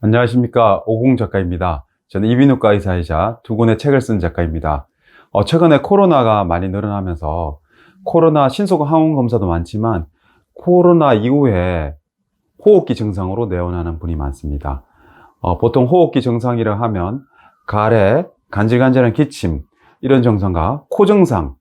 안녕하십니까, 오공 작가입니다. 저는 이비인후과 의사이자 두 권의 책을 쓴 작가입니다. 최근에 코로나가 많이 늘어나면서 코로나 신속 항원 검사도 많지만 코로나 이후에 호흡기 증상으로 내원하는 분이 많습니다. 보통 호흡기 증상이라 하면 가래, 간질간질한 기침 이런 증상과 코 증상,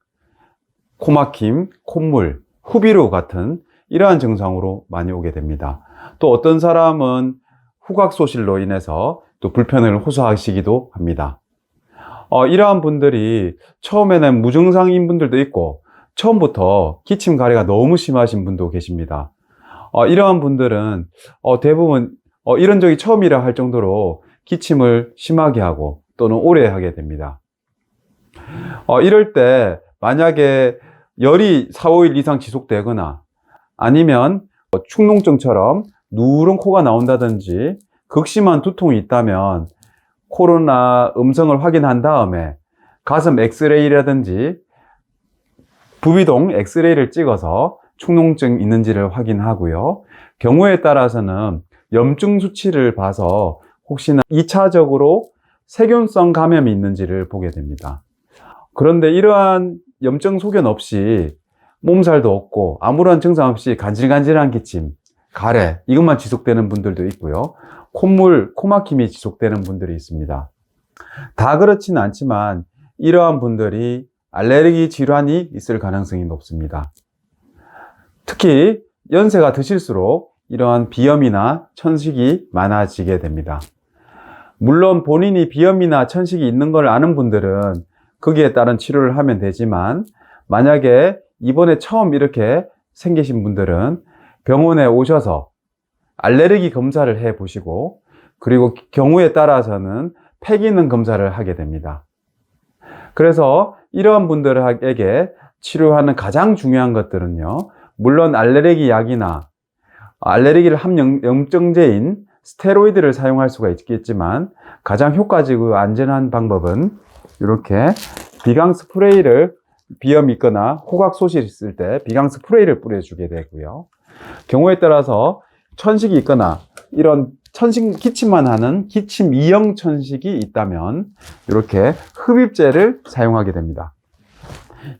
코막힘, 콧물, 후비루 같은 이러한 증상으로 많이 오게 됩니다. 또 어떤 사람은 후각소실로 인해서 또 불편을 호소하시기도 합니다. 이러한 분들이 처음에는 무증상인 분들도 있고 처음부터 기침 가래가 너무 심하신 분도 계십니다. 이러한 분들은 대부분 이런 적이 처음이라 할 정도로 기침을 심하게 하고 또는 오래 하게 됩니다. 이럴 때 만약에 열이 4, 5일 이상 지속되거나 아니면 축농증처럼 누런 코가 나온다든지 극심한 두통이 있다면 코로나 음성을 확인한 다음에 가슴 엑스레이라든지 부비동 엑스레이를 찍어서 축농증 있는지를 확인하고요. 경우에 따라서는 염증 수치를 봐서 혹시나 2차적으로 세균성 감염이 있는지를 보게 됩니다. 그런데 이러한 염증 소견 없이 몸살도 없고 아무런 증상 없이 간질간질한 기침, 가래 이것만 지속되는 분들도 있고요. 콧물, 코막힘이 지속되는 분들이 있습니다. 다 그렇지는 않지만 이러한 분들이 알레르기 질환이 있을 가능성이 높습니다. 특히 연세가 드실수록 이러한 비염이나 천식이 많아지게 됩니다. 물론 본인이 비염이나 천식이 있는 걸 아는 분들은 거기에 따른 치료를 하면 되지만 만약에 이번에 처음 이렇게 생기신 분들은 병원에 오셔서 알레르기 검사를 해 보시고 그리고 경우에 따라서는 폐 기능 검사를 하게 됩니다. 그래서 이러한 분들에게 치료하는 가장 중요한 것들은요, 물론 알레르기 약이나 알레르기를 함염증제인 스테로이드를 사용할 수가 있겠지만 가장 효과적이고 안전한 방법은 이렇게 비강 스프레이를 비염이 있거나 호각 소실이 있을 때 비강 스프레이를 뿌려주게 되고요. 경우에 따라서 천식이 있거나 이런 기침만 하는 기침 이형 천식이 있다면 이렇게 흡입제를 사용하게 됩니다.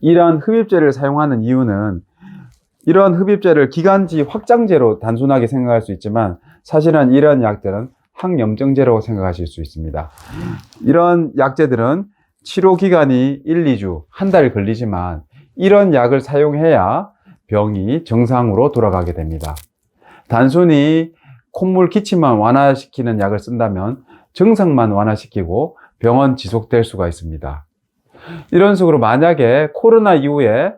이러한 흡입제를 사용하는 이유는 이러한 흡입제를 기관지 확장제로 단순하게 생각할 수 있지만 사실은 이러한 약들은 항염증제라고 생각하실 수 있습니다. 이런 약제들은 치료 기간이 1, 2주, 한 달 걸리지만 이런 약을 사용해야 병이 정상으로 돌아가게 됩니다. 단순히 콧물 기침만 완화시키는 약을 쓴다면 증상만 완화시키고 병은 지속될 수가 있습니다. 이런 식으로 만약에 코로나 이후에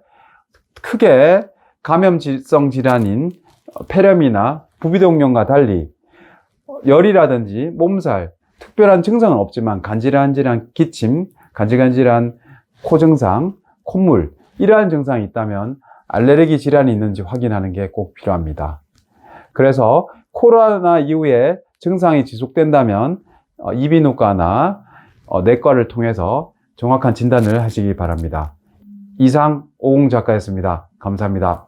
크게 감염성 질환인 폐렴이나 부비동염과 달리 열이라든지 몸살, 특별한 증상은 없지만 간질간질한 기침, 간질간질한 코 증상, 콧물 이러한 증상이 있다면 알레르기 질환이 있는지 확인하는 게 꼭 필요합니다. 그래서 코로나 이후에 증상이 지속된다면 이비인후과나 내과를 통해서 정확한 진단을 하시기 바랍니다. 이상 오공 작가였습니다. 감사합니다.